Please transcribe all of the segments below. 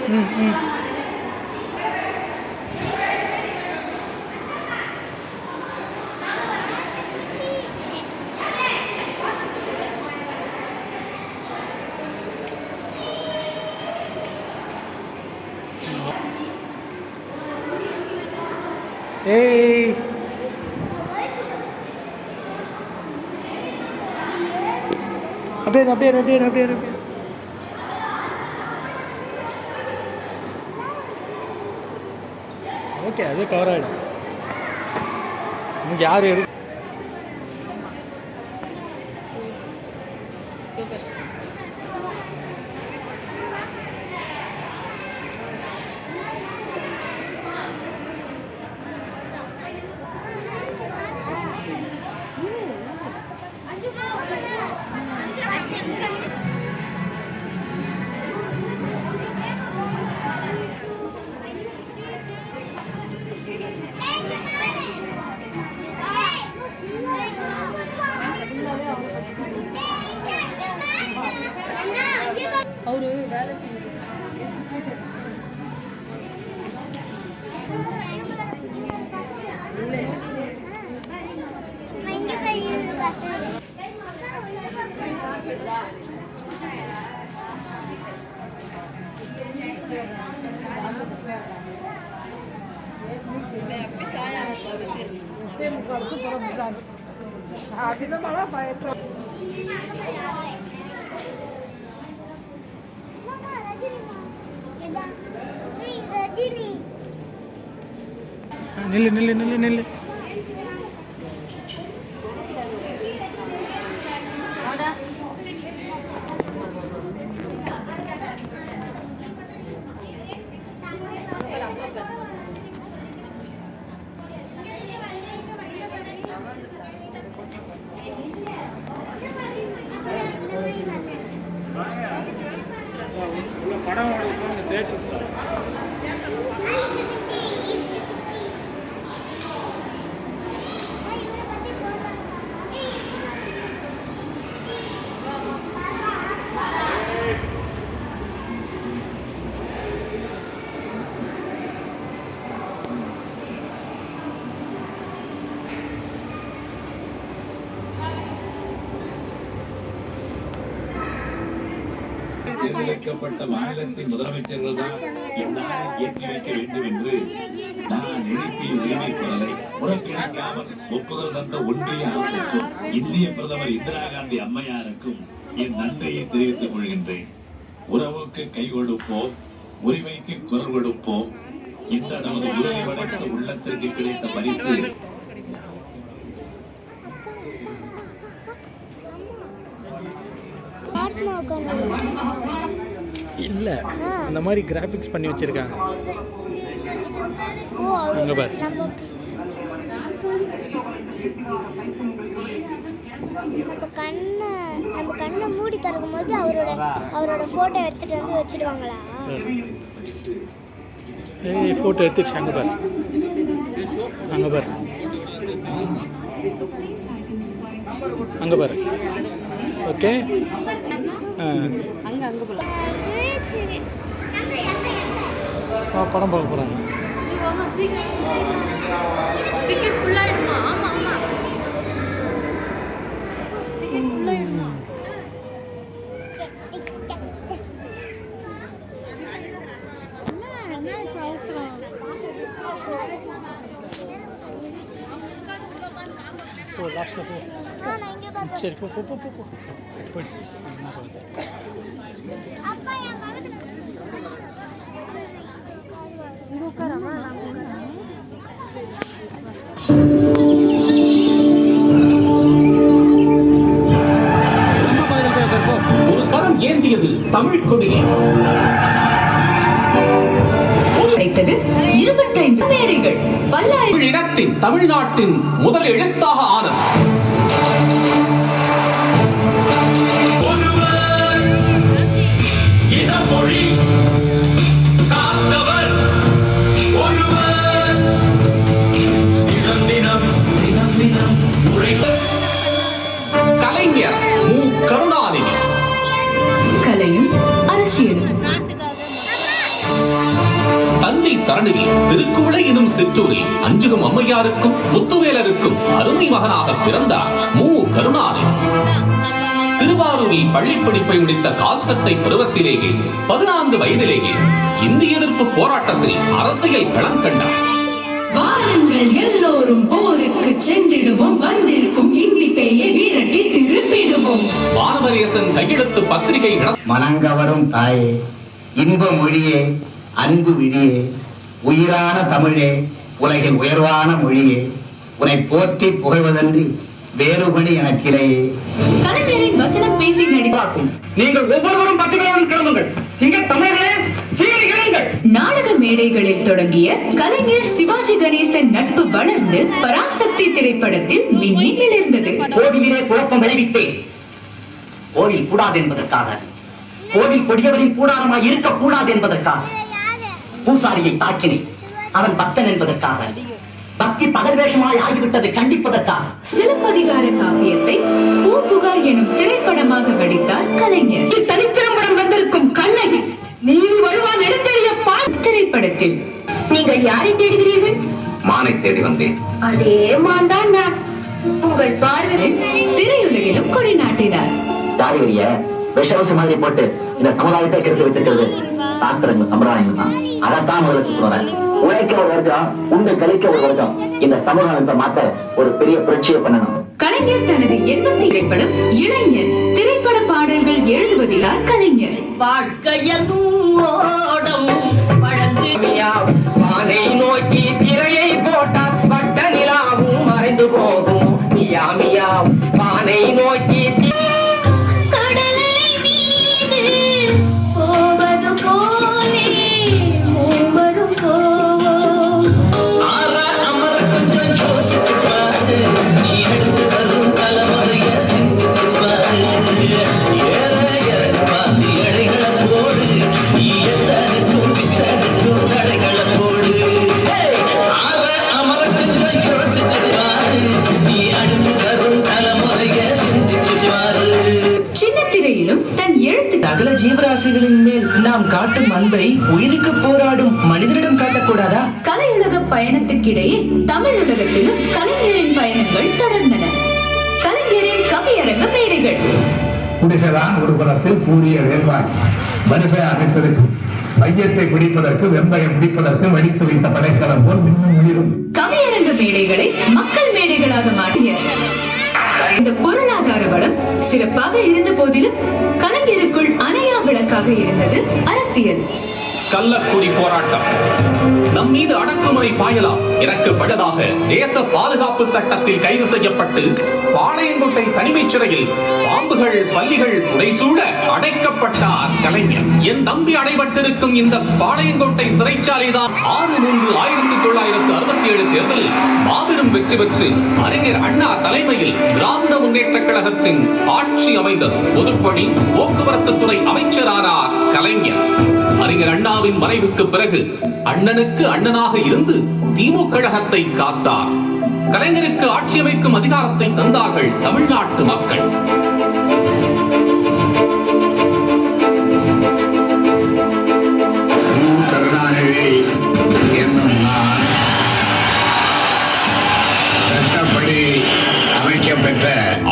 ஏய் அப்படியே அப்படியே அப்படியே அப்படியே அப்படியே ஓகே அதே கவர் ஆகிடும் நமக்கு யார் எடு அவரு வேலை நில்லு நில்லு நில்லு நில்லு படம் தேர்ந்தெடுக்கப்பட்ட மாநிலத்தின் முதலமைச்சர்கள் தான் என்னால் இயக்கி வைக்க வேண்டும் என்று நான் எழுப்பிய உரிமை குரலை புறக்கணிக்காமல் ஒப்புதல் தந்த ஒன்றிய அரசுக்கும் இந்திய பிரதமர் இந்திரா காந்தி அம்மையாருக்கும் என் நன்றியை தெரிவித்துக் கொள்கின்றேன். உறவுக்கு கை கொடுப்போம், உரிமைக்கு குரல் கொடுப்போம். இந்த நமது உறுதி படைத்த உள்ளத்திற்கு கிடைத்த பரிசு இல்லை, இந்த மாதிரி கிராஃபிக்ஸ் பண்ணி வச்சிருக்காங்க. அங்க பாரு. நம்ம கண்ணை மூடி திறக்கும் போது அவரோட போட்டோ எடுத்துட்டு வந்து வச்சிடுவாங்களா? ஏய் போட்டோ எடுத்துச்சு. அங்க பாரு, அங்க பாரு, அங்க பாரு. ஓகே, அங்க அங்க போலாம். படம் பார்க்க போறாங்க. டிக்கெட் ஃபுல் ஆயிடுமா? ஆமா ஆமா, டிக்கெட் ஃபுல் ஆயிடுமா? ஓ லாஸ்ட்ல போ. சரி போ போ போ போ போய். இங்க உட்காராமா? ஒரு கரம் ஏந்தியது தமிழ் கொடியை. கிடைத்தது 25 மேடைகள். இடத்தின் தமிழ்நாட்டின் முதல் எழுத்தாக ஆனது. இனமொழி காத்தவர் ஒருவர். தினம் தினம் தினம் தினம் கலைஞர் மு. கருணாநிதி. கலையும் அரசியலும் தரணியில் திருக்குவளை எனும் சிற்றூரில் அஞ்சுகம் அம்மையாருக்கும் முத்துவேலருக்கும் அருமை மகனாக பிறந்தார் மு. கருணாநிதி. திருவாரூரில் பள்ளி படிப்பை முடித்த கால்சட்டை பருவத்திலேயே 14 வயதிலேயே இந்திய எதிர்ப்பு போராட்டத்தில் அரசியல் களம் கண்டார். வாருங்கள் எல்லோரும் போருக்கு சென்றிடுவோம், வந்திருக்கும் இந்தி பேயை விரட்டி திருப்பிடுவோம். வானவரேசன் கையெழுத்து பத்திரிகை மனங்கவரும் தாயே, இன்ப மொழியே, அன்பு விழியே, உயிரான தமிழே, உலகில் உயர்வான மொழியே, உன்னை போற்றி புகழ்வதன்றி வேறுபடி எனக்கிலேயே. கலைஞரின் வசனம் பேசி நடிப்பாக்கும். நீங்கள் ஒவ்வொருவரும் 10 பேரும் கிளம்புங்கள். இங்கே தமிழர்களே நாடக மேடைகளில் தொடங்கிய கலைஞர் சிவாஜி கணேசன் நட்பு வளர்ந்து பராசக்தி திரைப்படத்தில் மின்னி மிளிர்ந்தது. கோவிலிலே குழப்பம் விளைவித்தேன். கோவில் கூடாது என்பதற்காக, கோவில் கொடியவரின் கூடாரமாய் இருக்கக்கூடாது என்பதற்காக, பூசாரியை தாக்கினேன். அவன் பக்தன் என்பதற்காக, பக்தி பகல் வேஷமாய் ஆகிவிட்டதை கண்டிப்பதற்காக. சிலப்பதிகார காப்பியத்தை பூம்புகார் எனும் திரைப்படமாக வடித்தார் கலைஞர். தனித்திறம்படம் வந்திருக்கும் கண்ணகி நீதி வழுவான் எடுத்தெறிய திரைப்படத்தில் நீங்கள் யாரை தேடுகிறீர்கள்? மானை தேடி வந்தேன். அதே மான் தான் நான். உங்கள் பார்வை திரையுலகிலும் கொடி நாட்டினார். தாரிவரிய விஷவச மாதிரி போட்டு இந்த சமுதாயத்தை கெடுத்து வச்சிருக்கிறது சாஸ்திரங்கள் சம்பிரதாயங்கள் தான். அதைத்தான் முதல்ல சொல்றேன். உழைக்க ஒரு வர்க்கம், உண்டு கழிக்க ஒரு வர்க்கம். இந்த சமுதாயத்தை மாத்த ஒரு பெரிய புரட்சியை பண்ணணும். கலைஞர் தனது 80 திரைப்படம் இளைஞர் திரைப்பட பாடல்கள் எழுதுவதிலார் கலைஞர். வாழ்க்கையும் வானை நோக்கி திரையை போட்டால் வட்ட நிலாவும் மறைந்து போகும். மியா வானை நோக்கி கடலை மீது போவது போலே மூவரும் போவோம். சின்னத்திரையிலும் தன் எழுத்து சகல ஜீவராசிகளின் மேல் நாம் காட்டும் அன்பை உயிருக்கு போராடும் மனிதரிடம் காட்டக்கூடாதா? கலையுலக பயணத்துக்கிடையே தமிழுலகத்திலும் கலைஞரின் பயணங்கள் தொடர்ந்தன. கலைஞரின் கவியரங்க மேடைகள். குடிசைதான் ஒரு புறத்தில் கூறிய வேள்வாய் வரிசை அமைப்பதற்கு, மையத்தை பிடிப்பதற்கு, வெம்பயம் பிடிப்பதற்கு வடித்து வைத்த படைக்கலம் போல் மின்னும் உயிரும். கவியரங்க மேடைகளை மக்கள் மேடைகளாக மாற்றிய இந்த பொருளாதார வளம் சிறப்பாக இருந்த போதிலும் கலைஞருக்குள் அணையா விளக்காக இருந்தது அரசியல். கள்ளக்குடி போராட்டம். நம் மீது அடக்குமுறை பாயலாம் எனக்கு பட்டதாக தேச பாதுகாப்பு சட்டத்தில் கைது செய்யப்பட்டு பாளையங்கோட்டை தனிமைச் சிறையில் பாம்புகள் பல்லிகள் உடைசூழ அடைக்கப்பட்டார் கலைஞர். என் தம்பி அடைபட்டிருக்கும் இந்த பாளையங்கோட்டை சிறைச்சாலைதான் 6/3/1967 தேர்தலில் மாபெரும் வெற்றி பெற்று அறிஞர் அண்ணா தலைமையில் திராவிட முன்னேற்ற கழகத்தின் ஆட்சி அமைந்தது. பொதுப்பணி போக்குவரத்து துறை அமைச்சரானார் கலைஞர். அறிஞர் அண்ணாவின் மறைவுக்கு பிறகு அண்ணனுக்கு அண்ணனாக இருந்து திமுக கழகத்தை காத்தார். கலைஞருக்கு ஆட்சி அமைக்கும் அதிகாரத்தை தந்தார்கள் தமிழ்நாட்டு மக்கள். கருணாநிதி என்னும் நான் சட்டப்படி அமைக்கப்பெற்ற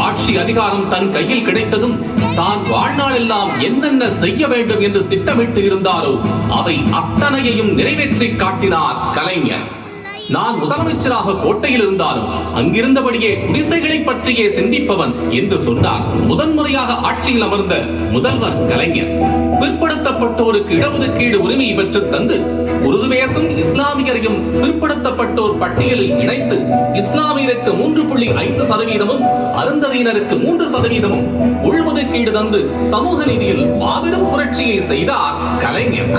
ஆட்சி அதிகாரம் தன் கையில் கிடைத்ததும் தான் வாழ்நாளெல்லாம் என்னென்ன செய்ய வேண்டும் என்று திட்டமிட்டு இருந்தாரோ அவை அத்தனையையும் நிறைவேற்றி காட்டினார் கலைஞர். நான் முதலமைச்சராக கோட்டையில் இருந்தாலும் அங்கிருந்தபடியே குடிசைகளை பற்றியே சிந்திப்பவன் என்று சொன்னார். முதன்முறையாக ஆட்சியில் அமர்ந்த முதல்வர் கலைஞர் பிற்படுத்தப்பட்டோருக்கு இடஒதுக்கீடு உரிமை பெற்று தந்து உருது பேசும் இஸ்லாமியரையும் பிற்படுத்தப்பட்டோர் பட்டியலில் இணைத்து இஸ்லாமியருக்கு 3.5%, அருந்ததியினருக்கு 3% உள்ஒதுக்கீடு தந்து சமூக நீதியில் மாபெரும் புரட்சியை செய்தார் கலைஞர்.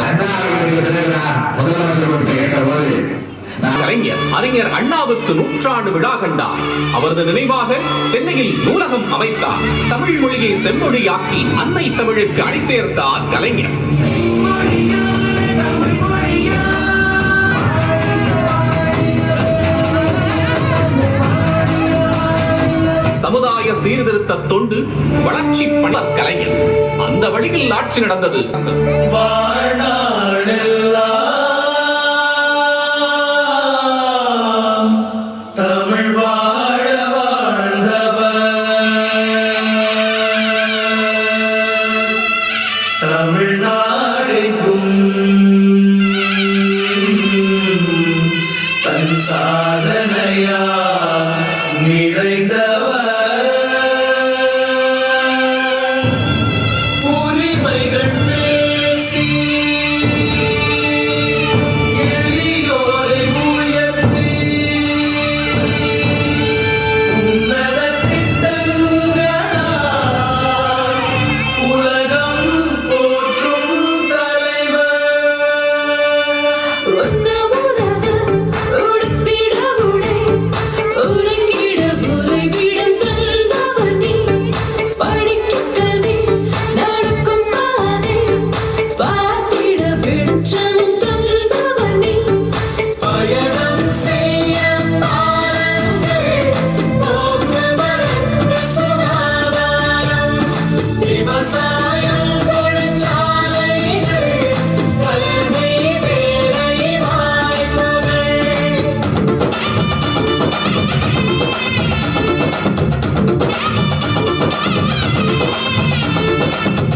கலைஞர் அறிஞர் அண்ணாவுக்கு 100 விழா கண்டார். அவரது நினைவாக சென்னையில் நூலகம் அமைத்தார். தமிழ் மொழியை செம்மொழியாக்கி அன்னை தமிழுக்கு அணி சேர்த்தார் கலைஞர். சமுதாய சீர்திருத்த தொண்டு வளர்ச்சி பணர் கலைஞர். அந்த வழியில் ஆட்சி நடந்தது. தமிழ்நாடெங்கும் தன் சாதனையா நிறைந்தவர் உரிமைகள் பேசி எளியோரை உயர்த்தி உன்னத திட்டங்களால் உலகம் போற்றும் தலைவர். பயணம் செய்ய பாருங்கள், போக்குவரத்து சுகாதாரம், விவசாயம், தொழிற்சாலைகள், கல்வி, வேலை வாய்ப்புகள்.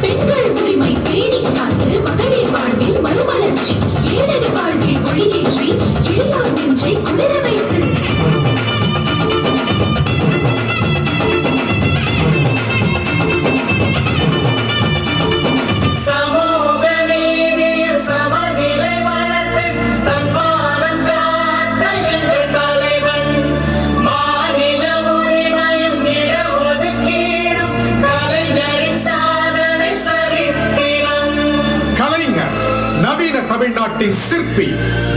பெண்கள் உரிமை பேணி காத்து மகளிர் வாழ்வில் மறுமலர்ச்சி, ஏழரை வாழ்வில் ஒளியேற்றி இளையோர் நெஞ்சை குளிர வைத்து சமூக நீதியில் சமநிலை வளர்த்து தன்மானம் காத்த எங்கள் தலைவன். மாநில உரிமையும் இடஒதுக்கீடும் கலைஞரின் சாதனை சரித்திரம். கலைஞர் நவீன தமிழ்நாட்டின் சிற்பி,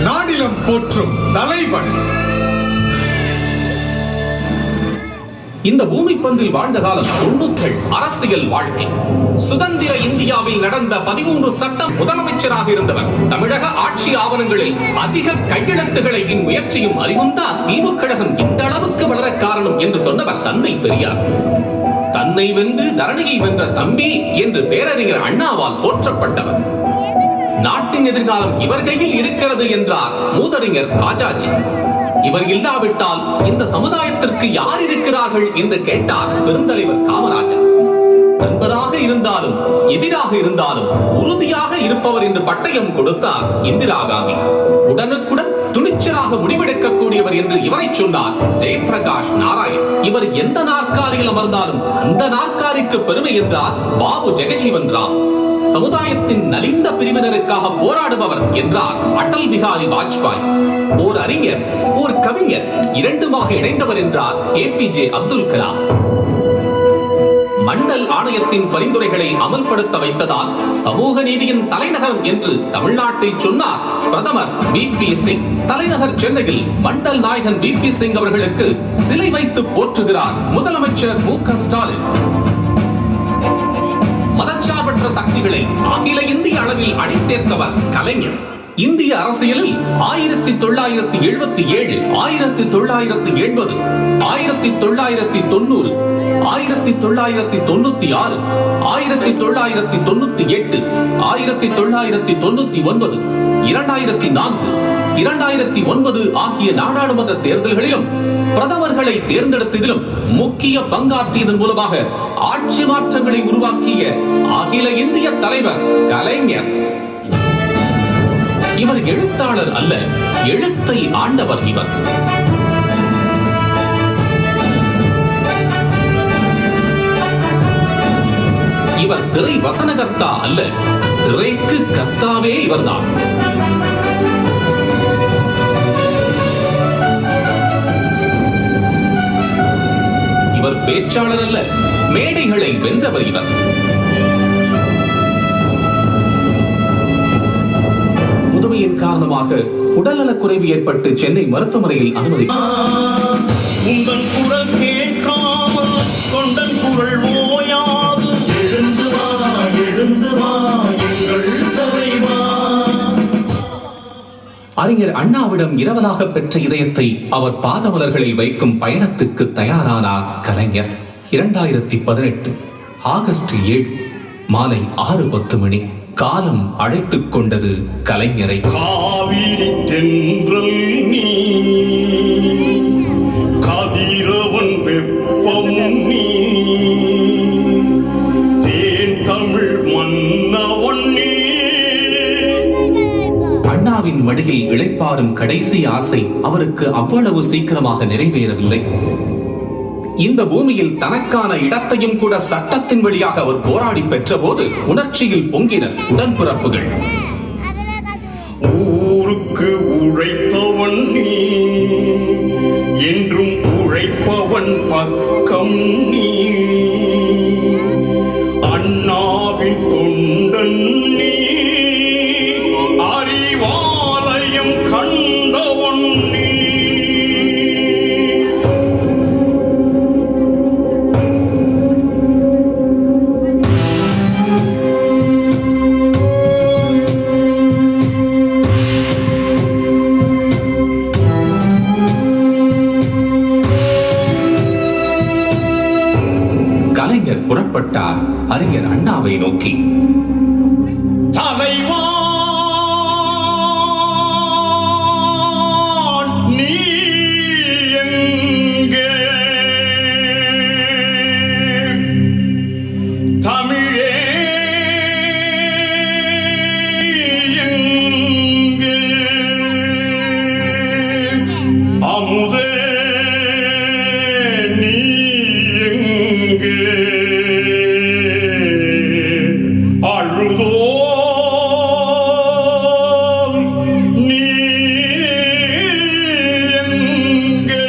நாடிலம் போற்றும் தலைவன். இந்த பூமி பந்தில் வாழ்ந்த காலம் 90கள் அரசியல் வாழ்க்கை. சுதந்திர இந்தியாவில் நடந்த 13 சட்டம் முதலமைச்சராக இருந்தவர். தமிழக ஆட்சி ஆவணங்களில் அதிக கையெழுத்துக்களை முயற்சியும் அறிவும் தான் திமுக கழகம் இந்த அளவுக்கு வளர காரணம் என்று சொன்னவர் தந்தை பெரியார். தன்னை வென்று தரணியை வென்ற தம்பி என்று பேரறிஞர் அண்ணாவால் போற்றப்பட்டவர். நாட்டின் எதிர்காலம் இவர் கையில் இருக்கிறது என்றார் மூதறிஞர் ராஜாஜி. இவர் இல்லாவிட்டால் இந்த சமுதாயத்திற்கு யார் இருக்கிறார்கள் என்று கேட்டார் பெருந்தலைவர் காமராஜர். நண்பராக இருந்தாலும் எதிராக இருந்தாலும் உறுதியாக இருப்பவர் என்று பட்டயம் கொடுத்தார் இந்திரா காந்தி. உடனுக்குடன் துணிச்சலாக முடிவெடுக்கக்கூடியவர் என்று இவரை சொன்னார் ஜெயபிரகாஷ் நாராயண். இவர் எந்த நாற்காலியில் அமர்ந்தாலும் அந்த நாற்காலிக்கு பெருமை என்றார் பாபு ஜெகஜீவன் ராம். சமுதாயத்தின் நலிந்த பிரிவினருக்காக போராடுபவர் என்றார் அடல் பிகாரி வாஜ்பாய். ஓர் அறிஞர், ஓர் கவிஞர், இரண்டுமாக இணைந்தவர் என்றார் APJ அப்துல் கலாம். மண்டல் ஆணையத்தின் பரிந்துரைகளை அமல்படுத்த வைத்ததால் சமூக நீதியின் தலைநகரம் என்று தமிழ்நாட்டை சொன்னார் பிரதமர் VP சிங். தலைநகர் சென்னையில் மண்டல் நாயகன் VP சிங் அவர்களுக்கு சிலை வைத்து போற்றுகிறார் முதலமைச்சர் MK ஸ்டாலின். மதச்சார்பற்ற சக்திகளை அகில இந்திய அளவில் அணி சேர்த்தவர் கலைஞர். இந்திய அரசியலில் 1977, 1980, 1990, 1996, 1998, 1999, 2004, 2009 ஆகிய நாடாளுமன்ற தேர்தல்களிலும் பிரதமர்களை தேர்ந்தெடுத்ததிலும் முக்கிய பங்காற்றியதன் மூலமாக ஆட்சி மாற்றங்களை உருவாக்கிய அகில இந்திய தலைவர் கலைஞர். இவர் எழுத்தாளர் அல்ல, எழுத்தை ஆண்டவர் இவர். இவர் திரை வசனகர்த்தா அல்ல, திரைக்கு கர்த்தாவே இவர்தான். இவர் பேச்சாளர் அல்ல, மேடைகளை வென்றவர் இவர். முதுமையின் காரணமாக உடல்நலக் குறைவு ஏற்பட்டு சென்னை மருத்துவமனையில் அனுமதி. உங்கள் குரல் கேட்காமல் கொண்டன் குரல் ஓயாது. எழுந்து வா, எழுந்து வா எங்கள் தலைவா. அறிஞர் அண்ணாவிடம் இரவலாக பெற்ற இதயத்தை அவர் பாதமலர்களில் வைக்கும் பயணத்துக்கு தயாரானார் கலைஞர். 2018 ஆகஸ்ட் 7 மாலை 6:10 மணி. காலம் அழைத்துக் கொண்டது கலைஞரை. காவிரி தென்றல் நீ, கதிரவன் வெப்பம் நீ, தேன் தமிழ் மன்னவன் நீ. அண்ணாவின் மடியில் இளைப்பாறும் கடைசி ஆசை அவருக்கு அவ்வளவு சீக்கிரமாக நிறைவேறவில்லை. இந்த பூமியில் தனக்கான இடத்தையும் கூட சட்டத்தின் வழியாக அவர் போராடி பெற்ற போது உணர்ச்சியில் பொங்கினர் உடன்பிறப்புகள். ஊருக்கு உழைத்தவன் நீ, என்றும் உழைப்பவன் பக்கம் நீ, அண்ணாவின் தொண்டன் நீ, அறிவாலயம் கண்டவன் நீ. கலைஞர் புறப்பட்டார் அறிஞர் அண்ணாவை நோக்கி. தலைவா நீ எங்கே, தமிழே எங்கே, அமுதே நீ எங்கே, அழுதோ நீ எங்கே.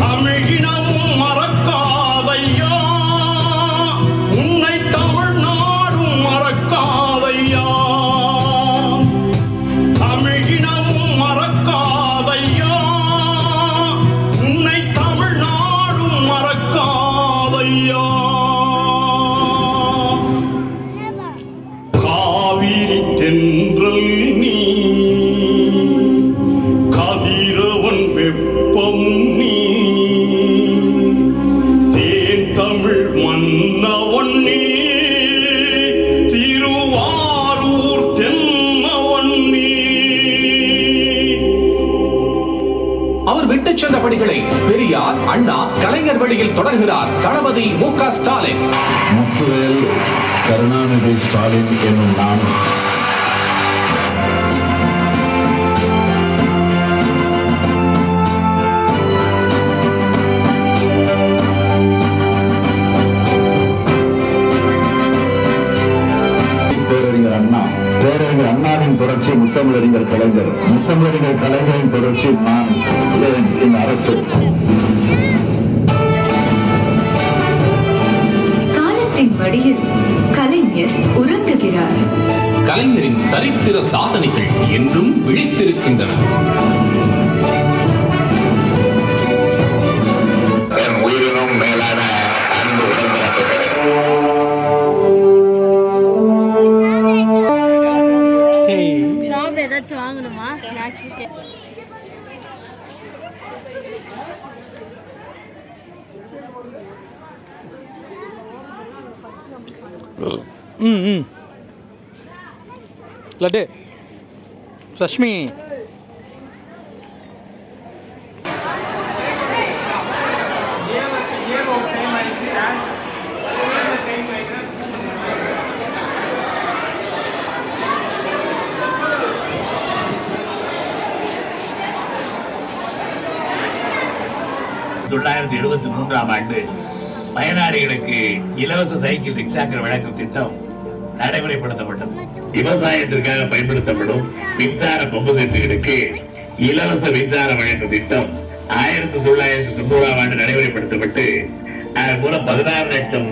தமிழினமும் மறக்காதையா, உன்னை தமிழ்நாடும் மறக்காதையா. தமிழினமும் மறக்காதையா, உன்னை தமிழ்நாடும் மறக்காதையா. காவிரி தென்றல் நீ, கதிரவன் வெப்பம் நீ, தேன் தமிழ் மன்னவன் நீ, திருவாரூர் தென்னவன் நீ. அவர் விட்டுச் சென்ற படிகளை பெரியார், அண்ணா, கலைஞர் வழியில் தொடர்கிறார் தளபதி மு.க. ஸ்டாலின். முத்துவேல் கருணாநிதி ஸ்டாலின் என்னும் நான் பேரறிஞர் அண்ணா, பேரறிஞர் அண்ணாவின் தொடர்ச்சி முத்தமிழறிஞர் கலைஞர், முத்தமிழறிஞர் கலைஞரின் தொடர்ச்சி நான், இந்த அரசு. காலத்தின் வடியில் கலைஞர் உறங்குகிறார். கலைஞரின் சரித்திர சாதனைகள் என்றும் விழித்திருக்கின்றன. என் உயிரினும் மேலான அன்பு உடன்பிறப்புகளே, சாப்பிட ஏதாச்சும் வாங்கணுமா? ஸ்நாக்ஸ் லட்டு ரஷ்மி. ஆண்டு பயனாளிகளுக்கு இலவச சைக்கிள் ரிக்ஷாக்கள் வழங்கும் திட்டம் நடைமுறைப்படுத்தப்பட்டது. விவசாயத்திற்காக பயன்படுத்தப்படும் மின்சார பம்பு செட்டுகளுக்கு இலவச மின்சாரம் வழங்கும் திட்டம் 1990 ஆண்டு நடைமுறைப்படுத்தப்பட்டு அதன் மூலம் 16 லட்சம்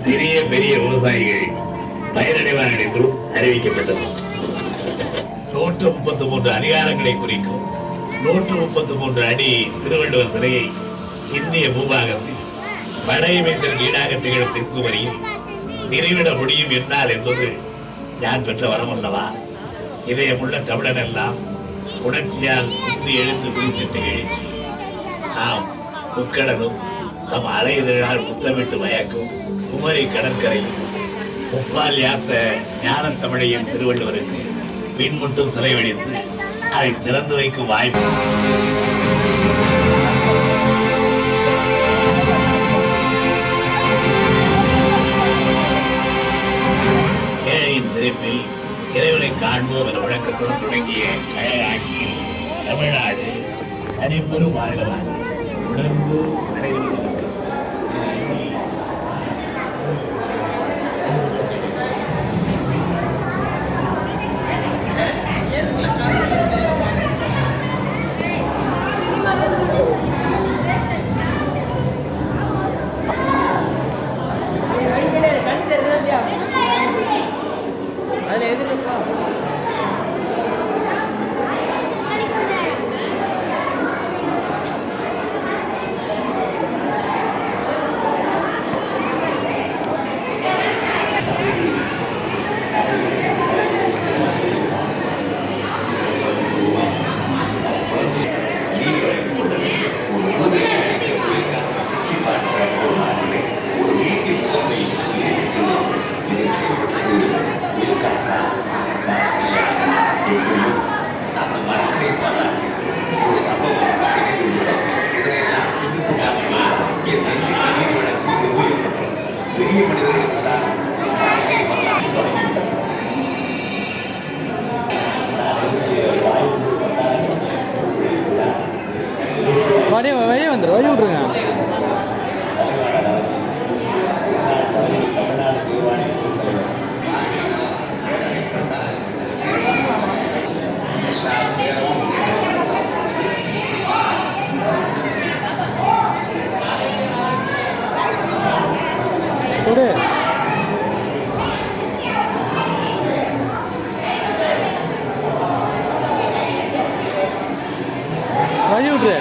சிறிய பெரிய விவசாயிகள் பயனடைவார்கள் என்றும் அறிவிக்கப்பட்டது. 133 அதிகாரங்களை குறிக்கும் 133 அடி திருவள்ளுவர் சிலையை இந்திய பூபாகத்தில் வடைமைத்திற்கு ஈடாக திகழும் தென்குமரியில் நிறைவிட முடியும் என்றால் என்பது யார் பெற்ற வரம் அல்லவா? இதயமுள்ள தமிழன் எல்லாம் உணர்ச்சியால் குந்தி எழுந்து குதித்து திகழ்ச்சி. ஆம், முக்கடலும் நம் அலைதழால் முத்தமிட்டு மயக்கும் குமரி கடற்கரையில் முப்பால் யாத்த ஞான தமிழையின் திருவள்ளுவருக்கு பின்முட்டும் சிலை வெடித்து அதை திறந்து வைக்கும் வாய்ப்பு. ஏழையின் சிரிப்பில் இறைவனை காண்போம் என முழக்கத்துடன் தொடங்கிய கழக ஆட்சியில் தமிழ்நாடு தனிப்பெரும் மாநிலமாக உணர்ந்து நடைபெறுகிறது. வழி வந்துடும், வழி விட்ருங்க. கொடு. வழி விட்ரு.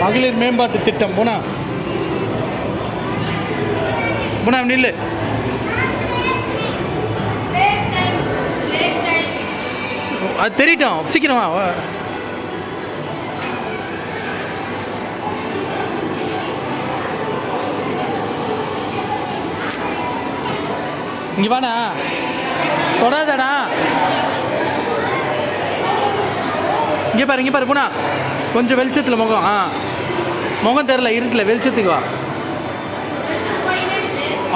மகளிர் மேம்பாட்டு திட்டம் போனா போனா நில்லு. அது தெரியட்டும், சீக்கிரமா. இங்க வாடா, தொடாதடா. இங்கே பாரு, இங்கே பாரு. போனா கொஞ்சம் வெளிச்சத்தில் முகம். முகம் தெரில, இருட்டில் வெளிச்சத்துக்கு வா.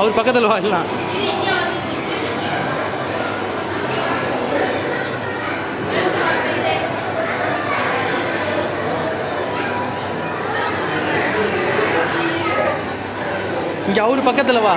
அவர் பக்கத்தில் வா. எல்லாம் இங்கே அவர் பக்கத்தில் வா.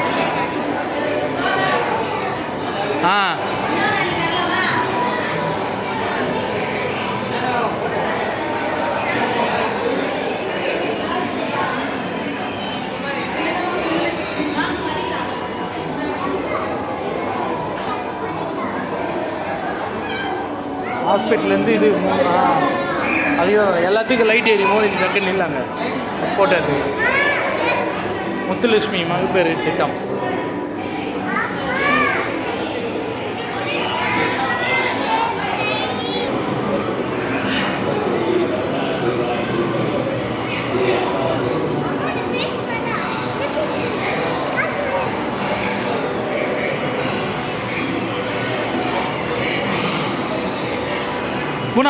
ஹாஸ்பிட்டல்லேருந்து இது ஐயோ எல்லாத்துக்கும் லைட் எரியுமோ இது செகண்ட் இல்லாங்க ஃபோட்டோ இருக்குது. முத்துலட்சுமி மகப்பேறு திட்டம்.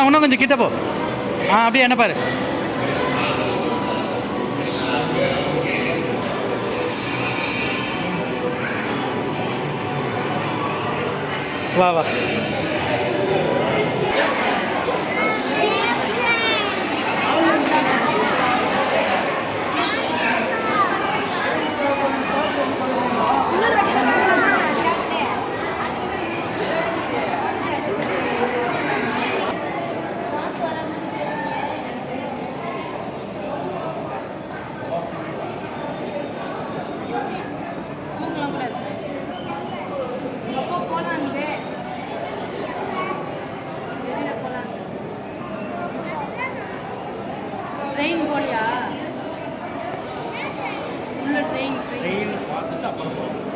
இன்னும் கொஞ்சம் கிட்ட போ. அப்படியே என்ன பாரு. வா வா. ட்ரெயின் போலியா உள்ள ட்ரெயின் ட்ரெயின் பார்த்துட்டு அப்புறம் போகணும்.